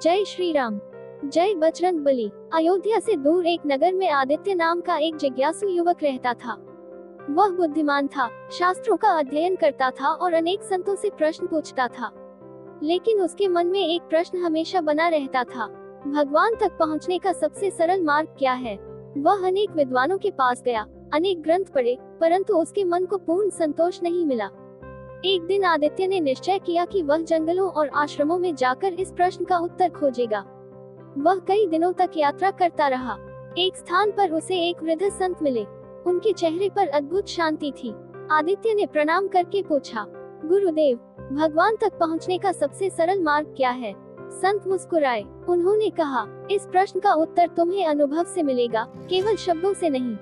जय श्री राम। जय बजरंग बली। अयोध्या से दूर एक नगर में आदित्य नाम का एक जिज्ञासु युवक रहता था। वह बुद्धिमान था, शास्त्रों का अध्ययन करता था और अनेक संतों से प्रश्न पूछता था। लेकिन उसके मन में एक प्रश्न हमेशा बना रहता था, भगवान तक पहुंचने का सबसे सरल मार्ग क्या है। वह अनेक विद्वानों के पास गया, अनेक ग्रंथ पढ़े, परंतु उसके मन को पूर्ण संतोष नहीं मिला। एक दिन आदित्य ने निश्चय किया कि वह जंगलों और आश्रमों में जाकर इस प्रश्न का उत्तर खोजेगा। वह कई दिनों तक यात्रा करता रहा। एक स्थान पर उसे एक वृद्ध संत मिले। उनके चेहरे पर अद्भुत शांति थी। आदित्य ने प्रणाम करके पूछा, गुरुदेव, भगवान तक पहुंचने का सबसे सरल मार्ग क्या है। संत मुस्कुराए। उन्होंने कहा, इस प्रश्न का उत्तर तुम्हें अनुभव से मिलेगा, केवल शब्दों से नहीं।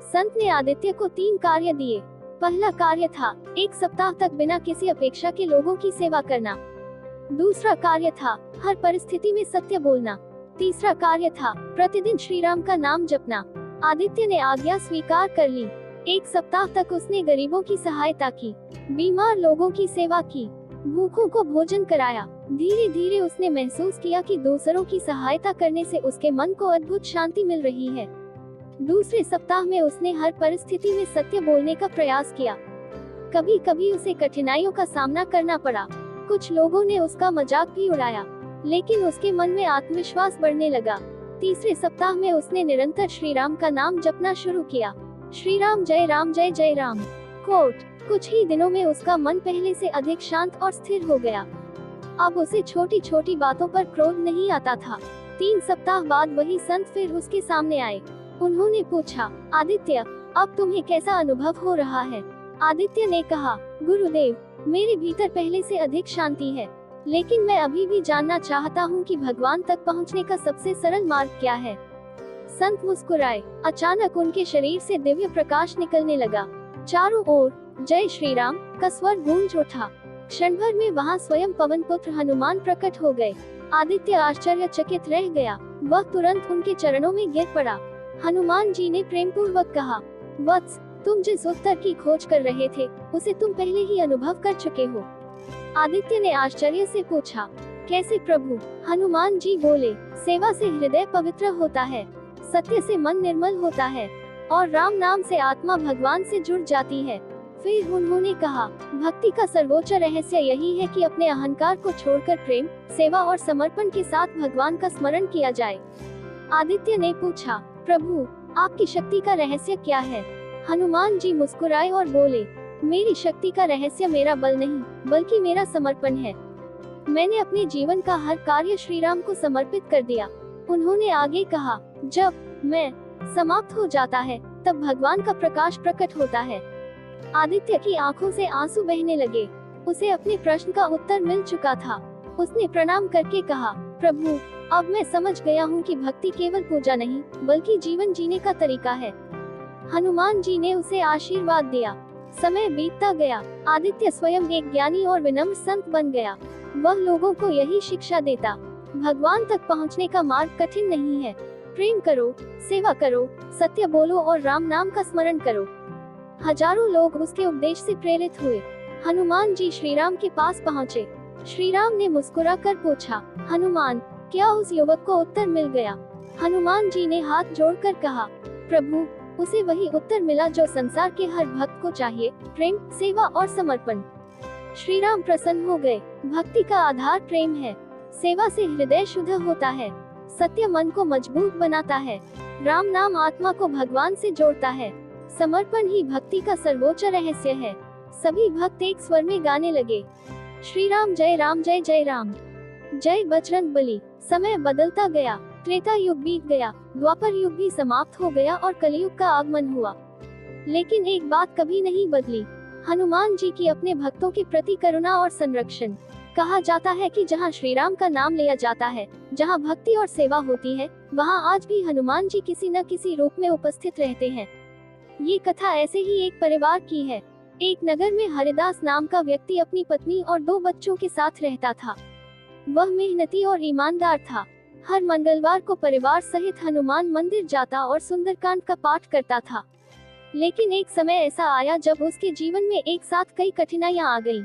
संत ने आदित्य को 3 कार्य दिए। पहला कार्य था 1 सप्ताह तक बिना किसी अपेक्षा के लोगों की सेवा करना। दूसरा कार्य था हर परिस्थिति में सत्य बोलना। तीसरा कार्य था प्रतिदिन श्री राम का नाम जपना। आदित्य ने आज्ञा स्वीकार कर ली। 1 सप्ताह तक उसने गरीबों की सहायता की, बीमार लोगों की सेवा की, भूखों को भोजन कराया। धीरे धीरे उसने महसूस किया कि दूसरों की सहायता करने से उसके मन को अद्भुत शांति मिल रही है। दूसरे सप्ताह में उसने हर परिस्थिति में सत्य बोलने का प्रयास किया। कभी कभी उसे कठिनाइयों का सामना करना पड़ा। कुछ लोगों ने उसका मजाक भी उड़ाया, लेकिन उसके मन में आत्मविश्वास बढ़ने लगा। तीसरे सप्ताह में उसने निरंतर श्री राम का नाम जपना शुरू किया। श्री राम जय जय राम। कोट। कुछ ही दिनों में उसका मन पहले से अधिक शांत और स्थिर हो गया। अब उसे छोटी छोटी बातों पर क्रोध नहीं आता था। 3 सप्ताह बाद वही संत फिर उसके सामने आए। उन्होंने पूछा, आदित्य, अब तुम्हें कैसा अनुभव हो रहा है। आदित्य ने कहा, गुरुदेव, मेरे भीतर पहले से अधिक शांति है, लेकिन मैं अभी भी जानना चाहता हूँ कि भगवान तक पहुँचने का सबसे सरल मार्ग क्या है। संत मुस्कुराए। अचानक उनके शरीर से दिव्य प्रकाश निकलने लगा। चारों ओर जय श्री राम का स्वर गूंज उठा। क्षण भर में वहाँ स्वयं पवन पुत्र हनुमान प्रकट हो गए। आदित्य आश्चर्यचकित रह गया। वह तुरंत उनके चरणों में गिर पड़ा। हनुमान जी ने प्रेम पूर्वक कहा, वत्स, तुम जिस उत्तर की खोज कर रहे थे, उसे तुम पहले ही अनुभव कर चुके हो। आदित्य ने आश्चर्य से पूछा, कैसे प्रभु। हनुमान जी बोले, सेवा से हृदय पवित्र होता है, सत्य से मन निर्मल होता है और राम नाम से आत्मा भगवान से जुड़ जाती है। फिर उन्होंने कहा, भक्ति का सर्वोच्च रहस्य यही है कि अपने अहंकार को छोड़कर प्रेम, सेवा और समर्पण के साथ भगवान का स्मरण किया जाए। आदित्य ने पूछा, प्रभु, आपकी शक्ति का रहस्य क्या है। हनुमान जी मुस्कुराए और बोले, मेरी शक्ति का रहस्य मेरा बल नहीं, बल्कि मेरा समर्पण है। मैंने अपने जीवन का हर कार्य श्री राम को समर्पित कर दिया। उन्होंने आगे कहा, जब मैं समाप्त हो जाता है, तब भगवान का प्रकाश प्रकट होता है। आदित्य की आंखों से आंसू बहने लगे। उसे अपने प्रश्न का उत्तर मिल चुका था। उसने प्रणाम करके कहा, प्रभु, अब मैं समझ गया हूँ कि भक्ति केवल पूजा नहीं, बल्कि जीवन जीने का तरीका है। हनुमान जी ने उसे आशीर्वाद दिया। समय बीतता गया। आदित्य स्वयं एक ज्ञानी और विनम्र संत बन गया। वह लोगों को यही शिक्षा देता, भगवान तक पहुँचने का मार्ग कठिन नहीं है। प्रेम करो, सेवा करो, सत्य बोलो और राम नाम का स्मरण करो। हजारों लोग उसके उपदेश से प्रेरित हुए। हनुमान जी श्री राम के पास पहुँचे। श्री राम ने मुस्कुराकर पूछा, हनुमान, क्या उस युवक को उत्तर मिल गया। हनुमान जी ने हाथ जोड़कर कहा, प्रभु, उसे वही उत्तर मिला जो संसार के हर भक्त को चाहिए, प्रेम, सेवा और समर्पण। श्री राम प्रसन्न हो गए। भक्ति का आधार प्रेम है। सेवा से हृदय शुद्ध होता है, सत्य मन को मजबूत बनाता है, राम नाम आत्मा को भगवान से जोड़ता है, समर्पण ही भक्ति का सर्वोच्च रहस्य है। सभी भक्त एक स्वर में गाने लगे, श्री राम जय जय राम। जय बजरंग बली। समय बदलता गया। त्रेता युग बीत गया, द्वापर युग भी समाप्त हो गया और कलयुग का आगमन हुआ। लेकिन एक बात कभी नहीं बदली, हनुमान जी की अपने भक्तों के प्रति करुणा और संरक्षण। कहा जाता है कि जहाँ श्री राम का नाम लिया जाता है, जहाँ भक्ति और सेवा होती है, वहाँ आज भी हनुमान जी किसी न किसी रूप में उपस्थित रहते हैं। ये कथा ऐसे ही एक परिवार की है। एक नगर में हरिदास नाम का व्यक्ति अपनी पत्नी और 2 बच्चों के साथ रहता था। वह मेहनती और ईमानदार था। हर मंगलवार को परिवार सहित हनुमान मंदिर जाता और सुंदरकांड का पाठ करता था। लेकिन एक समय ऐसा आया जब उसके जीवन में एक साथ कई कठिनाइयां आ गईं।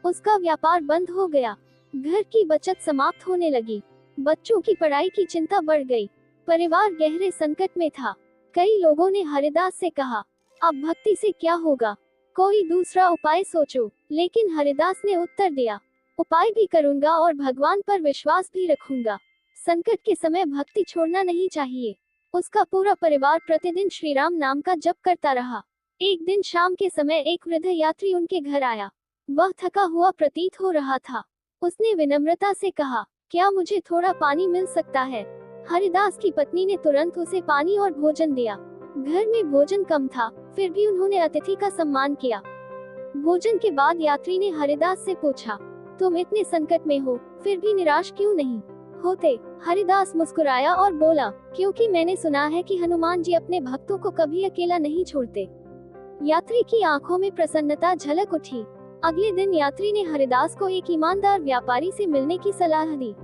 उसका व्यापार बंद हो गया, घर की बचत समाप्त होने लगी, बच्चों की पढ़ाई की चिंता बढ़ गई। परिवार गहरे संकट में था। कई लोगों ने हरिदास से कहा, अब भक्ति से क्या होगा, कोई दूसरा उपाय सोचो। लेकिन हरिदास ने उत्तर दिया, उपाय भी करूंगा और भगवान पर विश्वास भी रखूंगा। संकट के समय भक्ति छोड़ना नहीं चाहिए। उसका पूरा परिवार प्रतिदिन श्री राम नाम का जप करता रहा। एक दिन शाम के समय एक वृद्ध यात्री उनके घर आया। वह थका हुआ प्रतीत हो रहा था। उसने विनम्रता से कहा, क्या मुझे थोड़ा पानी मिल सकता है? हरिदास की पत्नी ने तुरंत उसे पानी और भोजन दिया। घर में भोजन कम था, फिर भी उन्होंने अतिथि का सम्मान किया। भोजन के बाद यात्री ने हरिदास से पूछा, तुम इतने संकट में हो, फिर भी निराश क्यों नहीं होते? हरिदास मुस्कुराया और बोला, क्योंकि मैंने सुना है कि हनुमान जी अपने भक्तों को कभी अकेला नहीं छोड़ते। यात्री की आंखों में प्रसन्नता झलक उठी। अगले दिन यात्री ने हरिदास को एक ईमानदार व्यापारी से मिलने की सलाह दी।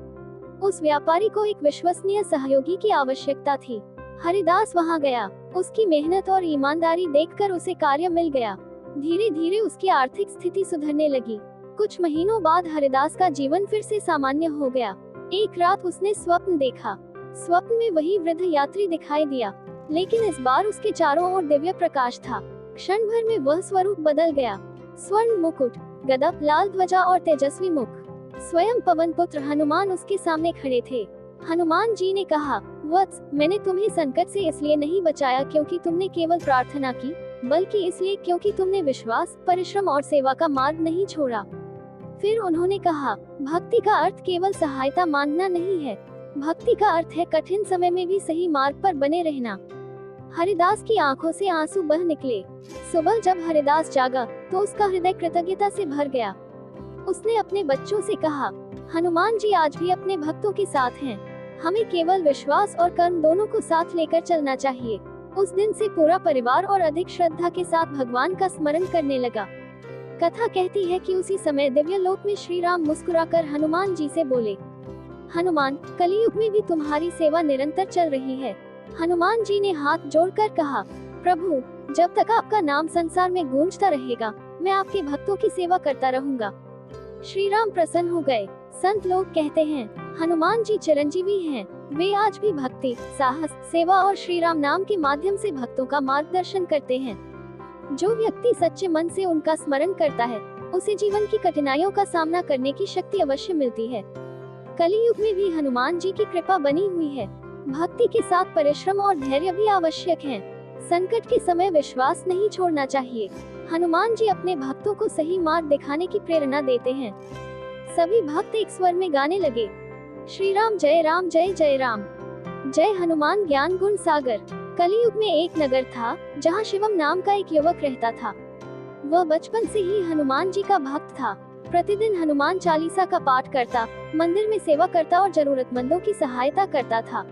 उस व्यापारी को एक विश्वसनीय सहयोगी की आवश्यकता थी। हरिदास वहां गया। उसकी मेहनत और ईमानदारी देखकर उसे कार्य मिल गया। धीरे धीरे उसकी आर्थिक स्थिति सुधरने लगी। कुछ महीनों बाद हरिदास का जीवन फिर से सामान्य हो गया। एक रात उसने स्वप्न देखा। स्वप्न में वही वृद्ध यात्री दिखाई दिया, लेकिन इस बार उसके चारों ओर दिव्य प्रकाश था। क्षण भर में वह स्वरूप बदल गया। स्वर्ण मुकुट, गदा, लाल ध्वजा और तेजस्वी मुख। स्वयं पवन पुत्र हनुमान उसके सामने खड़े थे। हनुमान जी ने कहा, वत्स, मैंने तुम्हें संकट से इसलिए नहीं बचाया क्योंकि तुमने केवल प्रार्थना की, बल्कि इसलिए क्योंकि तुमने विश्वास, परिश्रम और सेवा का मार्ग नहीं छोड़ा। फिर उन्होंने कहा, भक्ति का अर्थ केवल सहायता मांगना नहीं है। भक्ति का अर्थ है कठिन समय में भी सही मार्ग पर बने रहना। हरिदास की आंखों से आंसू बह निकले। सुबह जब हरिदास जागा, तो उसका हृदय कृतज्ञता से भर गया। उसने अपने बच्चों से कहा, हनुमान जी आज भी अपने भक्तों के साथ हैं। हमें केवल विश्वास और कर्म दोनों को साथ लेकर चलना चाहिए। उस दिन से पूरा परिवार और अधिक श्रद्धा के साथ भगवान का स्मरण करने लगा। कथा कहती है कि उसी समय दिव्य लोक में श्री राम मुस्कुराकर हनुमान जी से बोले, हनुमान, कलियुग में भी तुम्हारी सेवा निरंतर चल रही है। हनुमान जी ने हाथ जोड़कर कहा, प्रभु, जब तक आपका नाम संसार में गूंजता रहेगा, मैं आपके भक्तों की सेवा करता रहूंगा। श्री राम प्रसन्न हो गए। संत लोग कहते हैं, हनुमान जी चिरंजीवी हैं। वे आज भी भक्ति, साहस, सेवा और श्री राम नाम के माध्यम से भक्तों का मार्गदर्शन करते हैं। जो व्यक्ति सच्चे मन से उनका स्मरण करता है, उसे जीवन की कठिनाइयों का सामना करने की शक्ति अवश्य मिलती है। कलियुग में भी हनुमान जी की कृपा बनी हुई है। भक्ति के साथ परिश्रम और धैर्य भी आवश्यक है। संकट के समय विश्वास नहीं छोड़ना चाहिए। हनुमान जी अपने भक्तों को सही मार्ग दिखाने की प्रेरणा देते हैं। सभी भक्त एक स्वर में गाने लगे, श्री राम जय राम जय जय राम, जय हनुमान ज्ञान गुण सागर। कलियुग में एक नगर था, जहाँ शिवम नाम का एक युवक रहता था। वह बचपन से ही हनुमान जी का भक्त था। प्रतिदिन हनुमान चालीसा का पाठ करता, मंदिर में सेवा करता और जरूरतमंदों की सहायता करता था।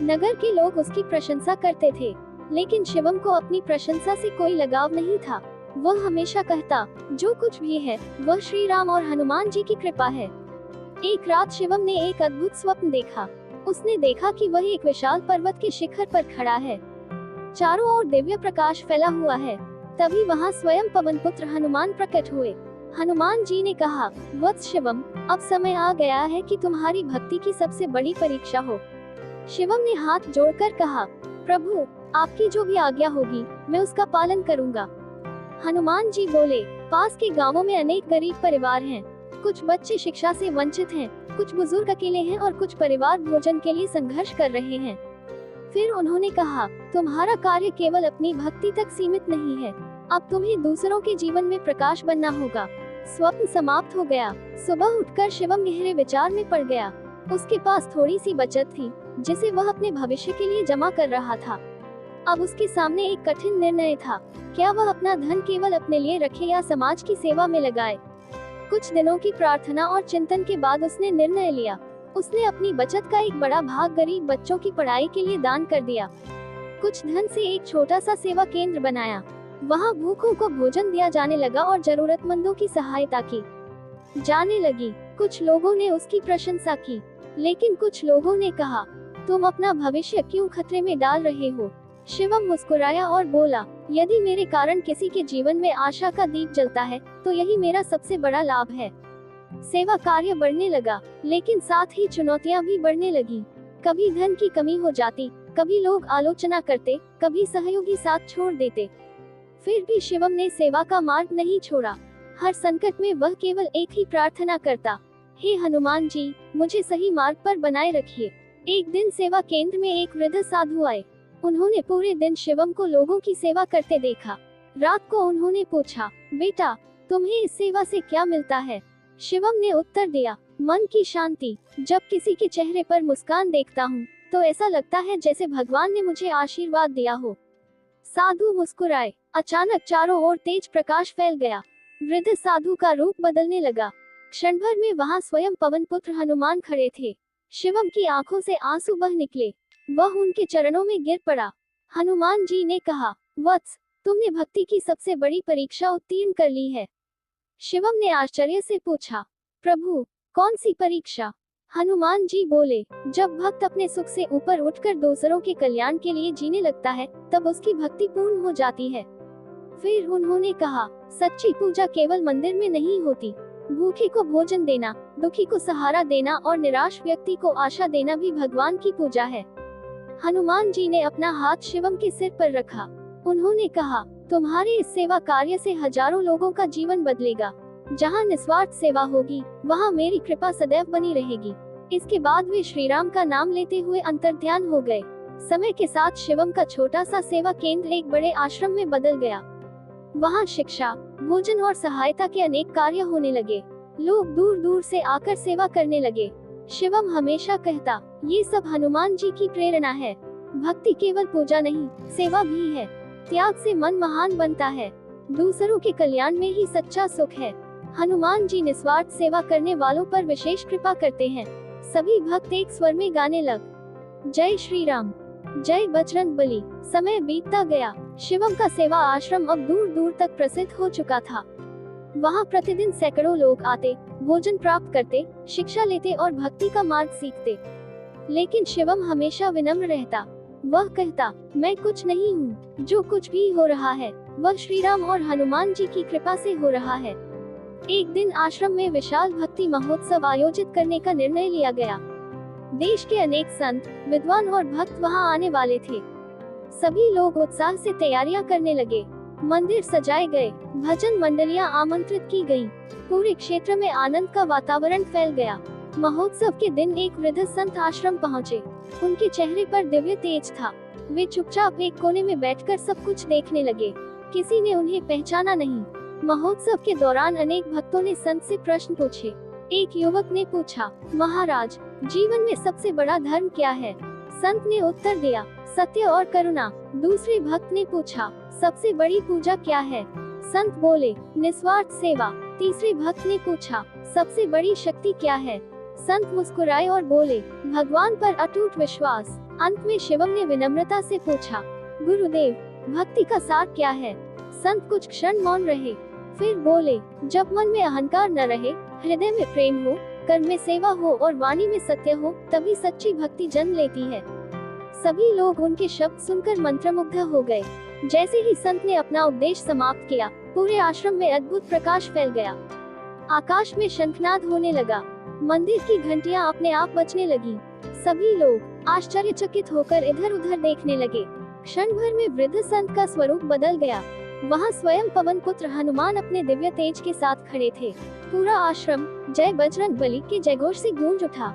नगर के लोग उसकी प्रशंसा करते थे, लेकिन शिवम को अपनी प्रशंसा से कोई लगाव नहीं था। वह हमेशा कहता, जो कुछ भी है वह श्री राम और हनुमान जी की कृपा है। एक रात शिवम ने एक अद्भुत स्वप्न देखा। उसने देखा कि वह एक विशाल पर्वत के शिखर पर खड़ा है। चारों ओर दिव्य प्रकाश फैला हुआ है। तभी वहां स्वयं पवन पुत्र हनुमान प्रकट हुए। हनुमान जी ने कहा, वत्स शिवम, अब समय आ गया है कि तुम्हारी भक्ति की सबसे बड़ी परीक्षा हो। शिवम ने हाथ जोड़कर कहा, प्रभु, आपकी जो भी आज्ञा होगी मैं उसका पालन करूंगा। हनुमान जी बोले, पास के गांवों में अनेक गरीब परिवार हैं। कुछ बच्चे शिक्षा से वंचित हैं, कुछ बुजुर्ग अकेले हैं और कुछ परिवार भोजन के लिए संघर्ष कर रहे हैं। फिर उन्होंने कहा, तुम्हारा कार्य केवल अपनी भक्ति तक सीमित नहीं है, अब तुम्हें दूसरों के जीवन में प्रकाश बनना होगा। स्वप्न समाप्त हो गया। सुबह उठकर शिवम गहरे विचार में पड़ गया। उसके पास थोड़ी सी बचत थी, जिसे वह अपने भविष्य के लिए जमा कर रहा था। अब उसके सामने एक कठिन निर्णय था। क्या वह अपना धन केवल अपने लिए रखे या समाज की सेवा में लगाए? कुछ दिनों की प्रार्थना और चिंतन के बाद उसने निर्णय लिया। उसने अपनी बचत का एक बड़ा भाग गरीब बच्चों की पढ़ाई के लिए दान कर दिया। कुछ धन से एक छोटा सा सेवा केंद्र बनाया। वहाँ भूखों को भोजन दिया जाने लगा और जरूरतमंदों की सहायता की जाने लगी। कुछ लोगों ने उसकी प्रशंसा की, लेकिन कुछ लोगों ने कहा, तुम अपना भविष्य क्यों खतरे में डाल रहे हो? शिवम मुस्कुराया और बोला, यदि मेरे कारण किसी के जीवन में आशा का दीप जलता है, तो यही मेरा सबसे बड़ा लाभ है। सेवा कार्य बढ़ने लगा, लेकिन साथ ही चुनौतियां भी बढ़ने लगी। कभी धन की कमी हो जाती, कभी लोग आलोचना करते, कभी सहयोगी साथ छोड़ देते। फिर भी शिवम ने सेवा का मार्ग नहीं छोड़ा। हर संकट में वह केवल एक ही प्रार्थना करता, हे हनुमान जी, मुझे सही मार्ग पर बनाए रखिए। एक दिन सेवा केंद्र में एक वृद्ध साधु आए। उन्होंने पूरे दिन शिवम को लोगों की सेवा करते देखा। रात को उन्होंने पूछा, बेटा, तुम्हें इस सेवा से क्या मिलता है? शिवम ने उत्तर दिया, मन की शांति। जब किसी के चेहरे पर मुस्कान देखता हूँ, तो ऐसा लगता है जैसे भगवान ने मुझे आशीर्वाद दिया हो। साधु मुस्कुराए। अचानक चारों ओर तेज प्रकाश फैल गया। वृद्ध साधु का रूप बदलने लगा। क्षण भर में वहां स्वयं पवन पुत्र हनुमान खड़े थे। शिवम की आंखों से आंसू बह निकले। वह उनके चरणों में गिर पड़ा। हनुमान जी ने कहा, वत्स, तुमने भक्ति की सबसे बड़ी परीक्षा उत्तीर्ण कर ली है। शिवम ने आश्चर्य से पूछा, प्रभु, कौन सी परीक्षा? हनुमान जी बोले, जब भक्त अपने सुख से ऊपर उठकर दूसरों के कल्याण के लिए जीने लगता है, तब उसकी भक्ति पूर्ण हो जाती है। फिर उन्होंने कहा, सच्ची पूजा केवल मंदिर में नहीं होती। भूखे को भोजन देना, दुखी को सहारा देना और निराश व्यक्ति को आशा देना भी भगवान की पूजा है। हनुमान जी ने अपना हाथ शिवम के सिर पर रखा। उन्होंने कहा, तुम्हारे इस सेवा कार्य से हजारों लोगों का जीवन बदलेगा। जहाँ निस्वार्थ सेवा होगी, वहाँ मेरी कृपा सदैव बनी रहेगी। इसके बाद वे श्री राम का नाम लेते हुए अंतर्ध्यान हो गए। समय के साथ शिवम का छोटा सा सेवा केंद्र एक बड़े आश्रम में बदल गया। वहाँ शिक्षा, भोजन और सहायता के अनेक कार्य होने लगे। लोग दूर दूर से आकर सेवा करने लगे। शिवम हमेशा कहता, ये सब हनुमान जी की प्रेरणा है। भक्ति केवल पूजा नहीं, सेवा भी है। त्याग से मन महान बनता है। दूसरों के कल्याण में ही सच्चा सुख है। हनुमान जी निस्वार्थ सेवा करने वालों पर विशेष कृपा करते हैं। सभी भक्त एक स्वर में गाने लग, जय श्री राम, जय बजरंग बली। समय बीतता गया। शिवम का सेवा आश्रम अब दूर दूर तक प्रसिद्ध हो चुका था। वहाँ प्रतिदिन सैकड़ों लोग आते, भोजन प्राप्त करते, शिक्षा लेते और भक्ति का मार्ग सीखते। लेकिन शिवम हमेशा विनम्र रहता। वह कहता, मैं कुछ नहीं हूँ। जो कुछ भी हो रहा है, वह श्री राम और हनुमान जी की कृपा से हो रहा है। एक दिन आश्रम में विशाल भक्ति महोत्सव आयोजित करने का निर्णय लिया गया। देश के अनेक संत, विद्वान और भक्त वहां आने वाले थे। सभी लोग उत्साह से तैयारियां करने लगे। मंदिर सजाए गए, भजन मंडलियां आमंत्रित की गईं। पूरे क्षेत्र में आनंद का वातावरण फैल गया। महोत्सव के दिन एक वृद्ध संत आश्रम पहुंचे। उनके चेहरे पर दिव्य तेज था। वे चुपचाप एक कोने में बैठकर सब कुछ देखने लगे। किसी ने उन्हें पहचाना नहीं। महोत्सव के दौरान अनेक भक्तों ने संत से प्रश्न पूछे। एक युवक ने पूछा, महाराज, जीवन में सबसे बड़ा धर्म क्या है? संत ने उत्तर दिया, सत्य और करुणा। दूसरे भक्त ने पूछा, सबसे बड़ी पूजा क्या है? संत बोले, निस्वार्थ सेवा। तीसरे भक्त ने पूछा, सबसे बड़ी शक्ति क्या है? संत मुस्कुराए और बोले, भगवान पर अटूट विश्वास। अंत में शिवम ने विनम्रता से पूछा, गुरुदेव, भक्ति का सार क्या है? संत कुछ क्षण मौन रहे, फिर बोले, जब मन में अहंकार न रहे, हृदय में प्रेम हो, कर्म में सेवा हो और वाणी में सत्य हो, तभी सच्ची भक्ति जन्म लेती है। सभी लोग उनके शब्द सुनकर मंत्रमुग्ध हो गए। जैसे ही संत ने अपना उपदेश समाप्त किया, पूरे आश्रम में अद्भुत प्रकाश फैल गया। आकाश में शंखनाद होने लगा। मंदिर की घंटियां अपने आप बजने लगी। सभी लोग आश्चर्यचकित होकर इधर उधर देखने लगे। क्षण भर में वृद्ध संत का स्वरूप बदल गया। वहाँ स्वयं पवन पुत्र हनुमान अपने दिव्य तेज के साथ खड़े थे। पूरा आश्रम जय बजरंग बली के जयघोष से गूंज उठा।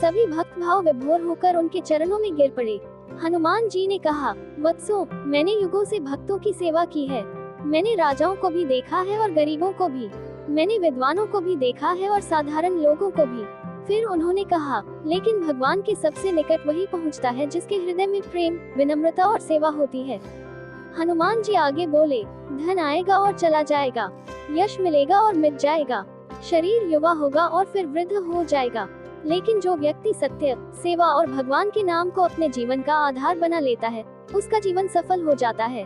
सभी भक्त भाव विभोर होकर उनके चरणों में गिर पड़े। हनुमान जी ने कहा, वत्सों, मैंने युगों से भक्तों की सेवा की है। मैंने राजाओं को भी देखा है और गरीबों को भी। मैंने विद्वानों को भी देखा है और साधारण लोगों को भी। फिर उन्होंने कहा, लेकिन भगवान के सबसे निकट वही पहुंचता है जिसके हृदय में प्रेम, विनम्रता और सेवा होती है। हनुमान जी आगे बोले, धन आएगा और चला जाएगा, यश मिलेगा और मिट जाएगा, शरीर युवा होगा और फिर वृद्ध हो जाएगा, लेकिन जो व्यक्ति सत्य, सेवा और भगवान के नाम को अपने जीवन का आधार बना लेता है, उसका जीवन सफल हो जाता है।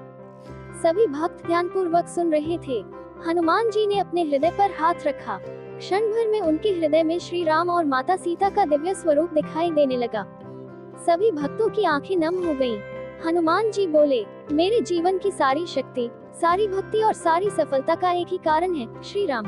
सभी भक्त ध्यानपूर्वक सुन रहे थे। हनुमान जी ने अपने हृदय पर हाथ रखा। क्षण भर में उनके हृदय में श्री राम और माता सीता का दिव्य स्वरूप दिखाई देने लगा। सभी भक्तों की आंखें नम हो गईं। हनुमान जी बोले, मेरे जीवन की सारी शक्ति, सारी भक्ति और सारी सफलता का एक ही कारण है, श्री राम।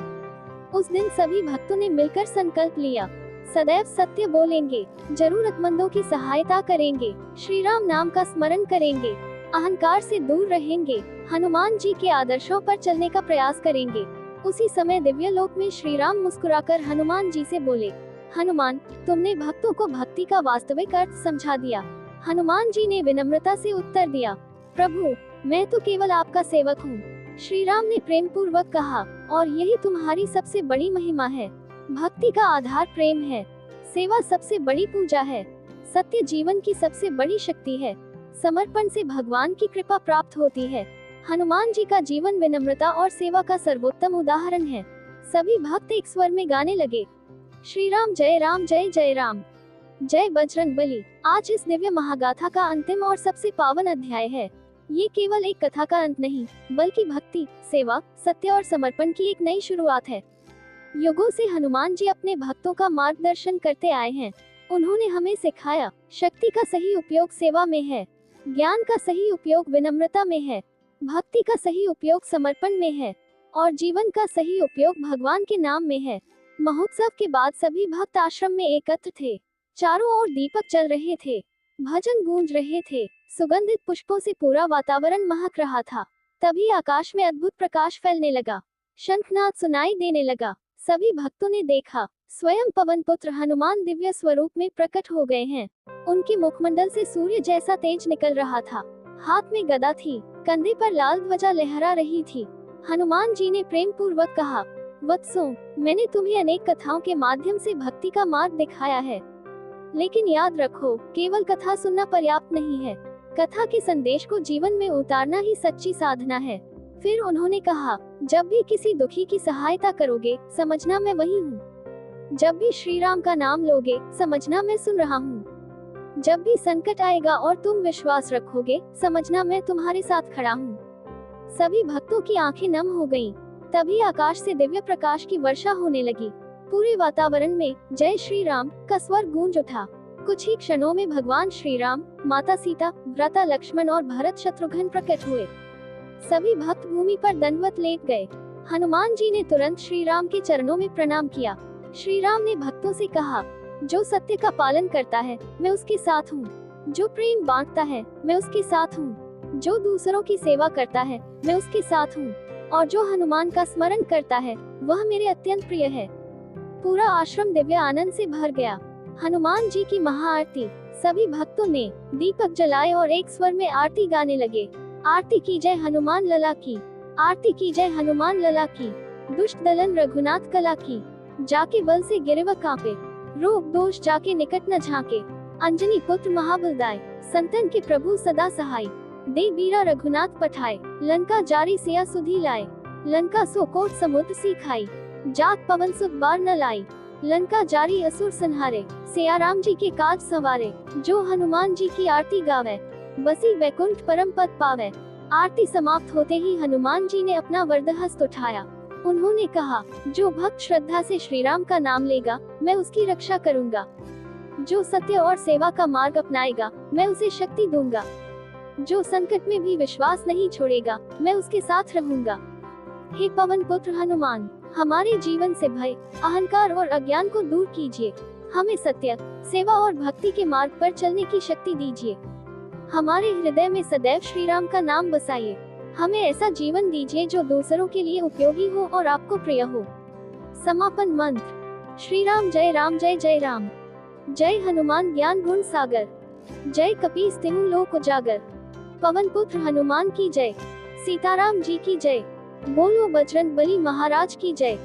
उस दिन सभी भक्तों ने मिलकर संकल्प लिया, सदैव सत्य बोलेंगे, जरूरतमंदों की सहायता करेंगे, श्री राम नाम का स्मरण करेंगे, अहंकार से दूर रहेंगे, हनुमान जी के आदर्शों पर चलने का प्रयास करेंगे। उसी समय दिव्य लोक में श्री राम मुस्कुराकर हनुमान जी से बोले, हनुमान, तुमने भक्तों को भक्ति का वास्तविक अर्थ समझा दिया। हनुमान जी ने विनम्रता से उत्तर दिया, प्रभु, मैं तो केवल आपका सेवक हूँ। श्री राम ने प्रेम पूर्वक कहा, और यही तुम्हारी सबसे बड़ी महिमा है। भक्ति का आधार प्रेम है, सेवा सबसे बड़ी पूजा है, सत्य जीवन की सबसे बड़ी शक्ति है, समर्पण से भगवान की कृपा प्राप्त होती है। हनुमान जी का जीवन विनम्रता और सेवा का सर्वोत्तम उदाहरण है। सभी भक्त एक स्वर में गाने लगे, श्री राम जय राम जय जय राम, जय बजरंगबली। आज इस दिव्य महागाथा का अंतिम और सबसे पावन अध्याय है। ये केवल एक कथा का अंत नहीं, बल्कि भक्ति, सेवा, सत्य और समर्पण की एक नई शुरुआत है। युगों से हनुमान जी अपने भक्तों का मार्गदर्शन करते आए हैं। उन्होंने हमें सिखाया, शक्ति का सही उपयोग सेवा में है, ज्ञान का सही उपयोग विनम्रता में है, भक्ति का सही उपयोग समर्पण में है, और जीवन का सही उपयोग भगवान के नाम में है। महोत्सव के बाद सभी भक्त आश्रम में एकत्र थे। चारों ओर दीपक जल रहे थे, भजन गूंज रहे थे, सुगंधित पुष्पों से पूरा वातावरण महक रहा था। तभी आकाश में अद्भुत प्रकाश फैलने लगा, शंखनाद सुनाई देने लगा। सभी भक्तों ने देखा, स्वयं पवन पुत्र हनुमान दिव्य स्वरूप में प्रकट हो गए हैं। उनके मुखमंडल से सूर्य जैसा तेज निकल रहा था, हाथ में गदा थी, कंधे पर लाल ध्वजा लहरा रही थी। हनुमान जी ने प्रेम पूर्वक कहा, वत्सों, मैंने तुम्हें अनेक कथाओं के माध्यम से भक्ति का मार्ग दिखाया है, लेकिन याद रखो, केवल कथा सुनना पर्याप्त नहीं है। कथा के संदेश को जीवन में उतारना ही सच्ची साधना है। फिर उन्होंने कहा, जब भी किसी दुखी की सहायता करोगे, समझना मैं वही हूँ। जब भी श्री राम का नाम लोगे, समझना मैं सुन रहा हूँ। जब भी संकट आएगा और तुम विश्वास रखोगे, समझना मैं तुम्हारे साथ खड़ा हूँ। सभी भक्तों की आंखें नम हो गईं। तभी आकाश से दिव्य प्रकाश की वर्षा होने लगी। पूरे वातावरण में जय श्री राम का स्वर गूंज उठा। कुछ ही क्षणों में भगवान श्री राम, माता सीता, भ्राता लक्ष्मण और भरत शत्रुघ्न प्रकट हुए। सभी भक्त भूमि पर दंडवत लेट गए। हनुमान जी ने तुरंत श्री राम के चरणों में प्रणाम किया। श्री राम ने भक्तों से कहा, जो सत्य का पालन करता है, मैं उसके साथ हूँ। जो प्रेम बांटता है, मैं उसके साथ हूँ। जो दूसरों की सेवा करता है, मैं उसके साथ हूँ। और जो हनुमान का स्मरण करता है, वह मेरे अत्यंत प्रिय है। पूरा आश्रम दिव्य आनंद से भर गया। हनुमान जी की महाआरती। सभी भक्तों ने दीपक जलाए और एक स्वर में आरती गाने लगे। आरती की जय हनुमान लला की, आरती की जय हनुमान लला की। दुष्ट दलन रघुनाथ कला की, जाके बल से गिरे व कांपे। रोग दोष जाके निकट न झाके, अंजनी पुत्र महाबलदाय। संतन के प्रभु सदा सहाय, दे बीरा रघुनाथ पठाए। लंका जारी सिया सुधी लाए, लंका सो कोट समुद्र सी खाई। जात पवन सुख बार न लाई, लंका जारी असुर संहारे। सिया राम जी के काज सवारे, जो हनुमान जी की आरती गावे, बसी वैकुंठ परम पद पावे। आरती समाप्त होते ही हनुमान जी ने अपना वरदहस्त उठाया। उन्होंने कहा, जो भक्त श्रद्धा से श्री राम का नाम लेगा, मैं उसकी रक्षा करूंगा। जो सत्य और सेवा का मार्ग अपनाएगा, मैं उसे शक्ति दूंगा। जो संकट में भी विश्वास नहीं छोड़ेगा, मैं उसके साथ रहूंगा। हे पवन पुत्र हनुमान, हमारे जीवन से भय, अहंकार और अज्ञान को दूर कीजिए। हमें सत्य, सेवा और भक्ति के मार्ग पर चलने की शक्ति दीजिए। हमारे हृदय में सदैव श्री राम का नाम बसाइए। हमें ऐसा जीवन दीजिए जो दूसरों के लिए उपयोगी हो और आपको प्रिय हो। समापन मंत्र। श्री राम जय जय राम। जय हनुमान ज्ञान गुण सागर, जय कपीस तिहु लोक उजागर। पवन पुत्र हनुमान की जय, सीताराम जी की जय। बोलो बजरंगबली महाराज की जय।